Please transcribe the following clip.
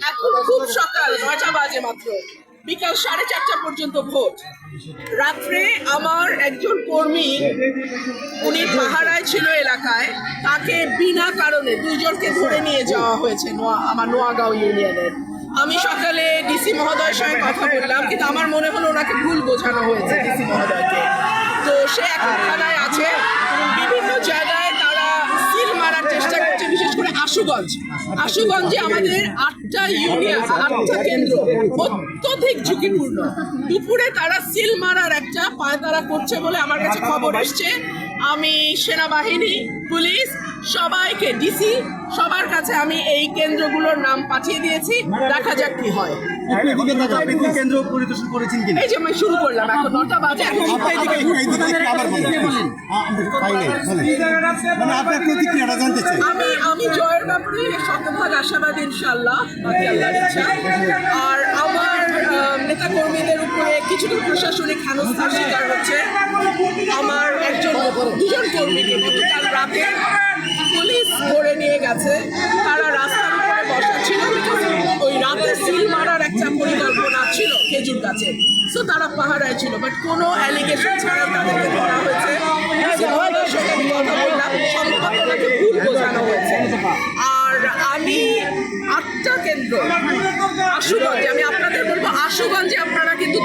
এখন খুব সকাল 9টা বাজে মাত্র, বিকাল 4:30 পর্যন্ত ভোট। রাত্রে আমার একজন কর্মী, উনি পাহারায় ছিল এলাকায়, তাকে বিনা কারণে দুইজনকে ধরে নিয়ে যাওয়া হয়েছে আমার নোয়াগাঁও ইউনিয়নের। আমি সকালে ডিসি মহোদয়ের সঙ্গে কথা বললাম, কিন্তু আমার মনে হলো ওনাকে ভুল বোঝানো হয়েছে ডিসি মহোদয়কে। তো সে এখন থানায় আছে। বিভিন্ন জায়গায় তারা সিল মারার চেষ্টা করছে, বিশেষ করে আশুগঞ্জে আমাদের 8টা ইউনিয়ন, 8টা কেন্দ্র অত্যধিক ঝুঁকিপূর্ণ। দুপুরে তারা সিল মারার একটা পায়তারা করছে বলে আমার কাছে খবর এসছে। আমি সেনাবাহিনী, পুলিশ, সবাইকে, ডিসি, সবার কাছে আমি এই কেন্দ্রগুলোর নাম পাঠিয়ে দিয়েছি। দেখা যাক কি হয়। কেন্দ্র পরিদর্শন করেছেন কিনা? এই যে আমি শুরু করলাম, এখন 9টা বাজে। আমি জয়ের ব্যাপারে শতভাগ আশাবাদী, ইনশাআল্লাহ, বাকি আল্লাহর ইচ্ছা। আর আমার নেতা কর্মীদের উপরে কিছুটা প্রশাসনিক হেনস্থার শিকার হচ্ছে। আমার দুজন কর্মীকে গতকাল রাতে পুলিশ ধরে নিয়ে গেছে। তারা রাস্তার উপরে বসা ছিল, ওই রাতে সিল মারার একটা পরিকল্পনা ছিল খেজুর গাছে। সো তারা পাহারায় ছিল, বাট কোনো অ্যালিগেশন ছাড়াই তাদেরকে ধরা হয়েছে। ওনার সঙ্গে আমি কথা বললাম, সম্ভবত ওনাকে ভুল বোঝানো হয়েছে। আর আমি 8টা কেন্দ্র আশুগঞ্জে, আমি আপনাদের বলবো আশুগঞ্জে আপনারা কিন্তু